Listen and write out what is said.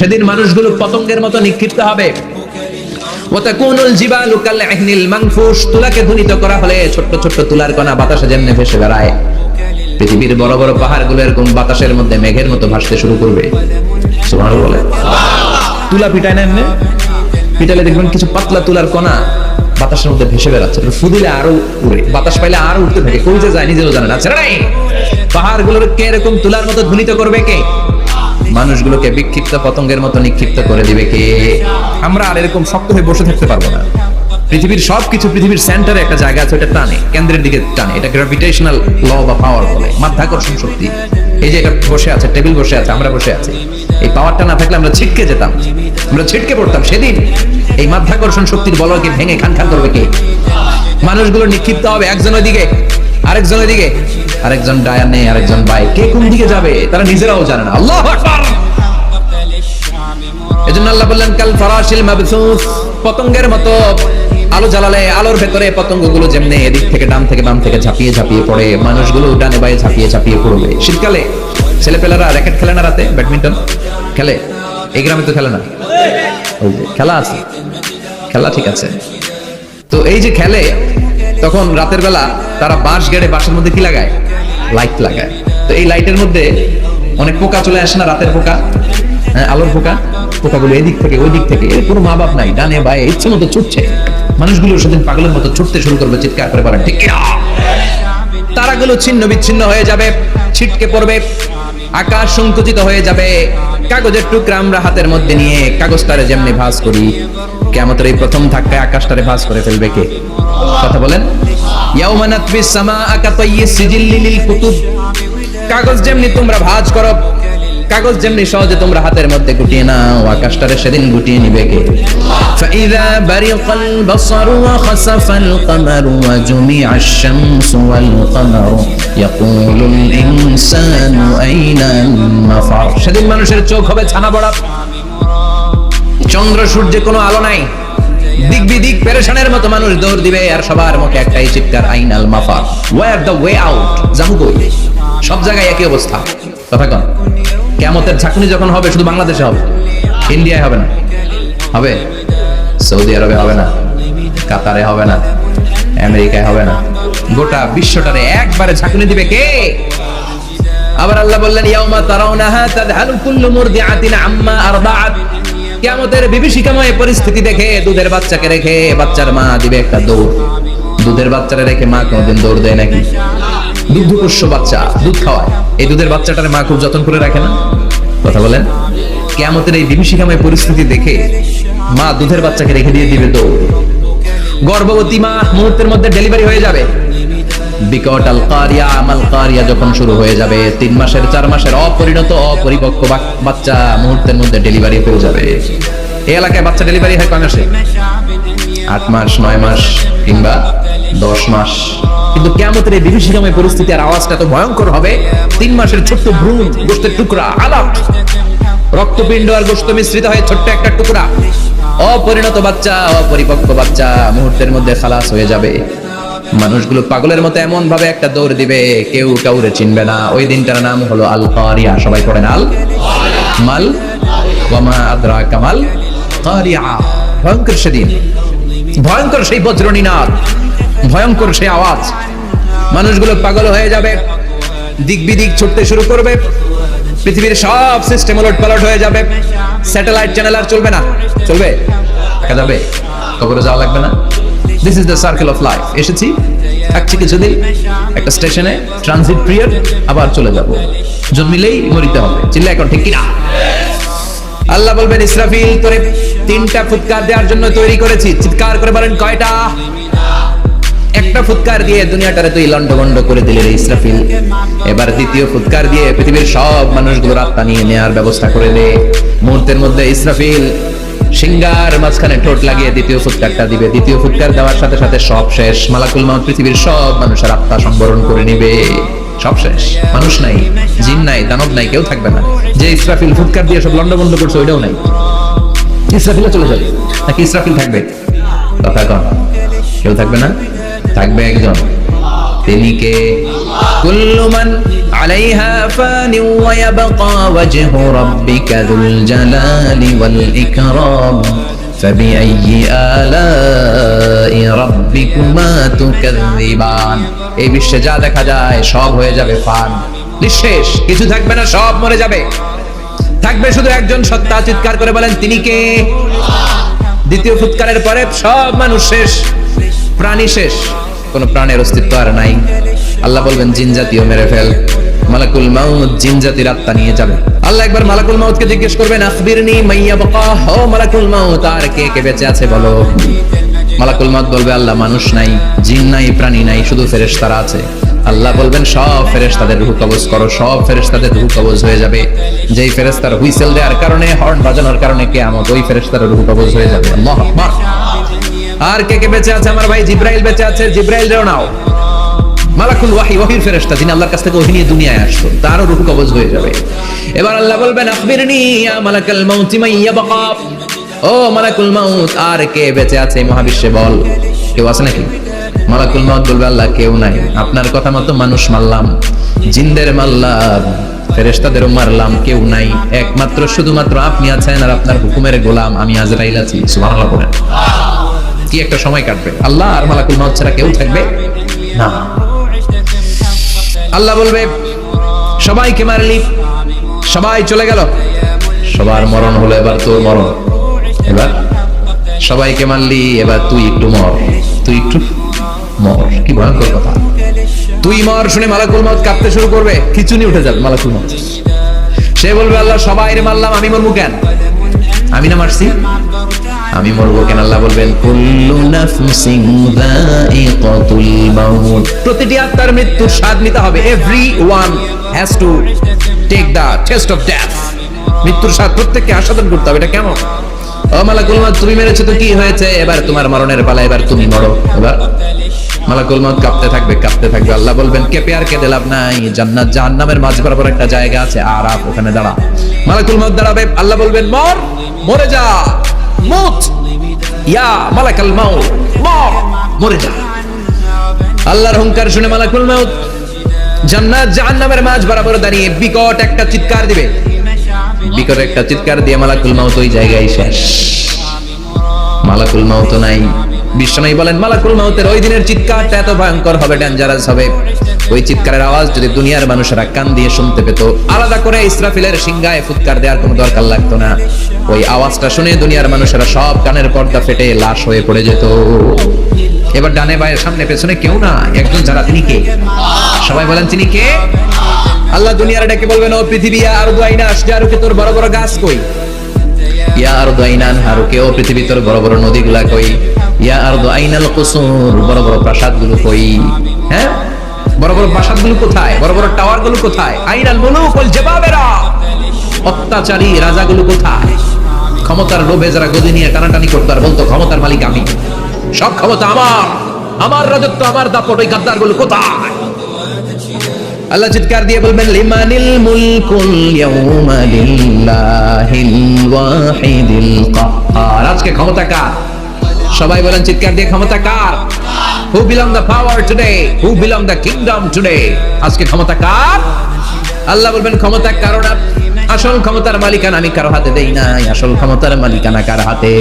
সেদিন মানুষগুলো পতঙ্গের মতো নিক্ষিপ্ত হবে। ওয়াতাকুনুল জিবালু কালআহনিল মানফুশ, তুলাকে ধ্বনিত করা হলে ছোট্ট ছোট্ট তুলার কণা বাতাসে যেমনি ভেসে বেড়ায়, পৃথিবীর বড় বড় পাহাড়গুলো এরকম বাতাসের মধ্যে মেঘের মতো ভাসতে শুরু করবে। সুবহানাল্লাহ বলে। তুলা পিটায় না এমনি, পিটালে দেখবেন কিছু পাতলা তুলার কণা বাতাসের মধ্যে ভেসে বেড়াচ্ছে, ফুদিলে আরো উড়ে, বাতাস পাইলে আরো উঠতে থাকে, কই যে যায় নিজেও জানে না। ছেড়ে নাই, পাহাড়গুলোকে এরকম তুলার মতো ধ্বনিত করবে কে? মানুষগুলোকে বিক্ষিপ্ত পতঙ্গের মতো নিক্ষিপ্ত করে দিবে কে? আমরা আর এরকম শক্ত হয়ে বসে থাকতে পারবো না। পৃথিবীর সবকিছু পৃথিবীর সেন্টারে একটা জায়গা আছে, ওটা টানে, কেন্দ্রের দিকে টানে, এটা গ্র্যাভিটেশনাল ল বা পাওয়ার বলে, মাধ্যাকর্ষণ শক্তি। এই যে এটা বসে আছে, টেবিল বসে আছে, আমরা বসে আছি, এই পাওয়ারটা না থাকলে আমরা ছিটকে যেতাম, আমরা ছিটকে পড়তাম। সেদিন এই মাধ্যাকর্ষণ শক্তির বলকে ভেঙে খান খান করবে কে? মানুষগুলো নিক্ষিপ্ত হবে, একজন ওইদিকে, আরেকজন ওইদিকে, আরেকজন ডায়ানে, আরেকজন বাই, কে কোন দিকে যাবে তারা নিজেরাও জানে না। আল্লাহু আকবার। এজন্য আল্লাহ বললেন কাল ফারাশিল মাবসুস, পতঙ্গের মতো আলো জ্বালালে আলোর ভেতরে পতঙ্গগুলো যেমনি এদিক থেকে ডান থেকে বাম থেকে ঝাঁপিয়ে ঝাঁপিয়ে পড়ে, মানুষগুলো ডানে বায়ে ঝাঁপিয়ে ঝাঁপিয়ে পড়বে। শীতকালে ছেলেপেলেরা র‍্যাকেট খেলে না, রাতে ব্যাডমিন্টন খেলে, এই গ্রামে তো খেলে না, ওই যে খেলা আছে, খেলা ঠিক আছে। তো এই যে খেলে, তখন রাতের বেলা তারা বাঁশ গেড়ে, বাঁশের মধ্যে কি লাগায়? লাইট লাগায়। তো এই লাইটের মধ্যে অনেক পোকা চলে আসে না, রাতের পোকা, হ্যাঁ আলোর পোকা, পোকাগুলো এদিক থেকে ওই দিক থেকে, কোনো মা বাপ নাই, ডানে বায়ে ইচ্ছে মতো ছুটছে। মানুষগুলো সেদিন পাগলের মতো ছুটতে শুরু করবে, চিৎকার করে বলেন ঠিক কিনা? তারাগুলো ছিন্ন বিচ্ছিন্ন হয়ে যাবে, ছিটকে পড়বে, আকাশ সংকুচিত হয়ে যাবে। কাগজের টুকরা আমরা হাতের মধ্যে নিয়ে কাগজটারে যেমনি ভাঁজ করি, কিয়ামতের এই প্রথম ধাক্কায় আকাশটারে ভাঁজ করে ফেলবে কে? কথা বলেন। ইয়াউমা নাতবিস সামাআ কাতাইয়িস সিজিল্লি লিল কুতুব, কাগজ যেমনি তোমরা ভাঁজ করো, কাগজ যেমনি সহজে তোমরা হাতের মধ্যে গুটিয়ে নাও, আকাশটারে সেদিন গুটিয়ে নিবে কে? ফাইযা বারিকাল বাসারু ওয়া খাসাফাল কামারু ওয়া জুমিআশ শামসু ওয়াল কামারু ইয়াকুলুল ইনসানু আইনাল মাফার, সেদিন মানুষের চোখ হবে ছানা বড়া, চন্দ্র সূর্যে কোনো আলো নাই, দিক বিদিক পেরেশানের মতো মানুষ দৌড় দিবে, আর সবার মুখে একটাই চিৎকার, আইনাল মাফার, ওয়্যার দ্য ওয়ে আউট, যাবো কই? সব জায়গায় একই অবস্থা। কথা কন, কিয়ামতের ঝাঁকুনি যখন হবে শুধু বাংলাদেশে হবে, ইন্ডিয়ায় হবে না, হবে সৌদি আরবে হবে না, কাতারে হবে না, আমেরিকায় হবে না, গোটা বিশ্বটারে একবারে ঝাঁকুনি দিবে কে? আবার আল্লাহ বললেন ইয়াউমা তারাউনাহা তাযহালু কুল্লু মুরদিআতিন আম্মা আরদাআত, কিয়ামতের বিভীষিকাময় পরিস্থিতি দেখে দুধের বাচ্চাকে রেখে বাচ্চার মা দিবে একটা দৌড়। দুধের বাচ্চারে রেখে মা কোনদিন দৌড় দেয় নাকি? দুগ্ধপোষ্য বাচ্চা, দুধ খাওয়ায়, এই দুধের বাচ্চাটারে মা খুব যত্ন করে রাখে না? কথা বলেন। কিয়ামতের এই বিভীষিকাময় পরিস্থিতি দেখে মা দুধের বাচ্চাকে রেখে দিয়ে দিবে দৌড়। গর্ভবতী মা মুহূর্তের মধ্যে ডেলিভারি হয়ে যাবে। বিকট আল কারিয়া আমাল কারিয়া যখন শুরু হয়ে যাবে, 3 মাসের 4 মাসের অপরিণত অপরিপক্ক বাচ্চা মুহূর্তের মধ্যে ডেলিভারি হয়ে যাবে। এই এলাকায় বাচ্চা ডেলিভারি হয় কয় মাসে? 8 মাস, 9 মাস কিংবা 10 মাস। কিন্তু কিয়ামতের এই বিভীষিকাময় পরিস্থিতি আর আওয়াজটা তো ভয়ঙ্কর হবে। 3 মাসের ছোট্ট ভ্রূণ, গোশতের টুকরা, আলাপ রক্তপিণ্ড আর গোশত মিশ্রিত হয়ে ছোট্ট একটা টুকরা, অপরিণত বাচ্চা, অপরিপক্ক বাচ্চা মুহূর্তের মধ্যে খালাস হয়ে যাবে। মানুষগুলো পাগলের মতো এমন ভাবে একটা দৌড় দিবে, কেউ কাউরে চিনবে না। ওই দিনটার নাম হলো আল কারিয়া। সবাই পড়েন আল মাল ওয়া মা আদরাকা মাল কারিয়া। ভয়ঙ্কর সেদিন, ভয়ঙ্কর সেই বজ্রনিনাদ, ভয়ঙ্কর সেই আওয়াজ। মানুষগুলো পাগল হয়ে যাবে, দিক বিদিক ছুটতে শুরু করবে, পৃথিবীর সব সিস্টেম উলট পালট হয়ে যাবে। স্যাটেলাইট চ্যানেল আর চলবে না, চলবে দেখা যাবে, কবরে যাওয়া লাগবে না। This is the circle of life. এসেছি, থাকছি কিছুদিন, একটা স্টেশনে ট্রানজিট পিরিয়ড, আবার চলে যাব, জন্মিলেই মরিতে হবে। চিল্লা এখন ঠিক কিনা? আল্লাহ বলবেন ইসরাফিল, তোরে 3টা ফুৎকার দেওয়ার জন্য তৈরি করেছি। চিৎকার করে বলেন কয়টা? একটা ফুৎকার দিয়ে দুনিয়াটারে তুই লন্ডভন্ড করে দিলি রে ইসরাফিল। এবার দ্বিতীয় ফুৎকার দিয়ে পৃথিবীর সব মানুষগুলোর আত্মা নিয়ে নেওয়ার ব্যবস্থা করে দে। মুহূর্তের মধ্যে ইসরাফিল সিংহার মাঝখানে ঠোঁট লাগিয়ে দ্বিতীয় ফুৎকারটা দিবে। দ্বিতীয় ফুৎকার দেওয়ার সাথে সাথে সব শেষ। মালাকুল মাউত পৃথিবীর সব মানুষের আত্মা সংবরণ করে নিবে। সব শেষ, মানুষ নাই, জিন নাই, দানব নাই, কেউ থাকবে না। যে ইসরাফিল ফুৎকার দিয়ে সব লন্ডভন্ড করছে ওইটাও নাই। ইসরাফিলও চলে যাবে নাকি ইসরাফিল থাকবে? কথা কন, কেউ থাকবে না, থাকবে একজন। তিনি কে? কুল্লু মান আলাইহা ফানি ওয়া ইয়াবকা ওয়াজহু রাব্বিকা যুল জালালি ওয়াল ইকরাম ফাবিআইয়ি আলাই রাব্বিকুমা তুকাযযিবান। এই বিশ্বে যা দেখা যায় সব হয়ে যাবে ফান, নিঃশেষ, কিছু থাকবে না, সব মরে যাবে। থাকবে শুধু একজন সত্তা। চিৎকার করে বলেন, তিনি কে? দ্বিতীয় ফুৎকারের পরে সব মানুষ শেষ, প্রাণী শেষ, কোন প্রাণের অস্তিত্ব আর নাই। আল্লাহ বলবেন, জিন জাতিও মেরে ফেল। মালাকুল মাউত জিন জাতির আত্মা নিয়ে যাবে। আল্লাহ একবার মালাকুল মাউতকে জিজ্ঞেস করবেন, আখবিরনি মাইয়া বাকা, ও মালাকুল মাউত, আর কে কে বেঁচে আছে বলো। মালাকুল মাউত বলবে, আল্লাহ মানুষ নাই, জিন নাই, প্রাণী নাই, শুধু ফেরেশতারা আছে। আল্লাহ বলবেন, সব ফেরেশতাদের রূহ কবজ করো। সব ফেরেশতাদের রূহ কবজ হয়ে যাবে। যেই ফেরেশতার হুইসেল দেওয়ার কারণে, হর্ন বাজানোর কারণে কিয়ামত, ওই ফেরেশতার রূহ কবজ হয়ে যাবে। আল্লাহু আকবার। আর কে কে বেঁচে আছে? আমার ভাই জিব্রাইল বেঁচে আছে, জিব্রাইল রেও নাও। মালাকুল ওয়াহি, ওহির ফেরেশতা, যিনি আল্লাহর কাছ থেকে ওহী নিয়ে দুনিয়ায় আসতো, তারও রূহ কবজ হয়ে যাবে। এবার আল্লাহ বলবেন, আখবিরনি ইয়া মালাকাল মাউতি মান ইয়াবকা, ও মালাকুল মাউত, আর কে বেঁচে আছে এই মহাবিশ্বে বল। কেউ আছে নাকি? মালাকুল মাউত বলবে, আল্লাহ কেউ নাই। আপনার কথা মতো মানুষ মারলাম, জিনদের মারলাম, ফেরেশতাদেরও মারলাম, কেউ নাই। একমাত্র শুধুমাত্র আপনি আছেন, আর আপনার হুকুমের গোলাম আমি আজরাইল আছি। সুবহানাল্লাহ বলেন। কি একটা সময় কাটবে, আল্লাহ আর মালাকুল মাউত ছাড়া কেউ থাকবে না। আল্লাহ বলবে, সবাইকে মারলি, সবাই চলে গেল, সবার মরণ হলো, এবার তোর মরণ। এবার সবাইকে মারলি, এবার তুই একটু মর, তুই একটু মর। কি ভয়ঙ্কর কথা। তুই মর শুনে মালাকুল মাউত কাঁপতে শুরু করবে, খিচুনি উঠে যাবে মালাকুল মাউত। সে বলবে, আল্লাহ সবাইরে মারলাম, আমি মরবো কেন? আমি না মারছি, আমি মরবো কেন? আল্লাহ বলবেন, কুল্লু নাফসিন যায়িকাতুল মাউত, প্রতিটি আত্মার মৃত্যুর স্বাদ নিতে হবে। Everyone has to take the taste of death. মৃত্যুর স্বাদ প্রত্যেককে আস্বাদন করতে হবে। এটা কেমন? ও মালাকুল মাউত, তুমি মেরেছো তো কি হয়েছে? এবার তোমার মরণের পালা, এবার তুমি মরো। এবার মালাকুল মাউত কাঁপতে থাকবে, কাঁপতে থাকবে। আল্লাহ বলবেন, কেঁপে আর কেঁদে লাভ নাই, জান্নাত জাহান্নামের মাঝ বরাবর একটা জায়গা আছে, আরাফ, ওখানে দাঁড়া। মালাকুল মাউত দাঁড়াবে, আল্লাহ বলবেন, মর, মরে যা, মুত ইয়া মালাকুল মাউত, মর, মরে যা। আল্লাহর হুঙ্কার শুনে মালাকুল মাউত জান্নাত জাহান্নামের মাঝ বরাবর দাঁড়িয়ে বিকট একটা চিৎকার দিবে। বিকট একটা চিৎকার দিয়ে মালাকুল মাউত ওই জায়গায় শেষ। মালাকুল মাউত নাই। বিশ্বনবী বলেন, মালাকুল মাউতের ওই দিনের চিৎকারটা এত ভয়ঙ্কর হবে, ডেঞ্জারাস হবে। ওই চিৎকারের আওয়াজ যদি দুনিয়ার মানুষেরা কান দিয়ে শুনতে পেত, আলাদা করে ইসরাফিলের সিংহায় ফুৎকার দেওয়ার কোনো দরকার লাগতো না। ওই আওয়াজটা শুনে দুনিয়ার মানুষেরা সব কানের পর্দা ফেটে লাশ হয়ে পড়ে যেত। এবার ডানে বায়ে সামনে পেছনে কেউ না, একজন ছাড়া, তিনি কে? সবাই বলেন, তিনি কে? আল্লাহ দুনিয়ার ডেকে বলবেন, ও পৃথিবী, আর দুআইনা আশজারুকে, তোর বড় বড় গাছ কই? ইয়া আরদু আইনান হারুকে, ও পৃথিবী, তোর বড় বড় নদীগুলা কই? ইয়া আরদু আইনাল কুসুর, বড় বড় প্রাসাদগুলো কই? হ্যাঁ, বড় বড় প্রাসাদগুলো কোথায়? বড় বড় টাওয়ারগুলো কোথায়? আইনাল মুলুক ওয়াল জাবাবেরা, অত্যাচারী রাজাগুলো কোথায়? ক্ষমতার লোভে যারা গদি নিয়ে টানাটানি করতো আর বলতো ক্ষমতার মালিক আমি, সব ক্ষমতা আমার, আমার রাজত্ব, আমার দাপট, ওই গাদ্দারগুলো কোথায়? আল্লাহ চিৎকার দিয়ে বলবেন, লিমানিল মুলকুল ইয়াউমা লিল্লাহিল ওয়াহিদিল কাহ্হার, আজকে ক্ষমতা কার? সবাই বলেন চিৎকার দিয়ে, ক্ষমতা কার? Who belong the power today, who belong the kingdom today, আজকে ক্ষমতা কার? আল্লাহ বলবেন, ক্ষমতা কারো না, আসল ক্ষমতার মালিকানা আমি কারো হাতে দেই নাই, আসল ক্ষমতার মালিকানা কার হাতে?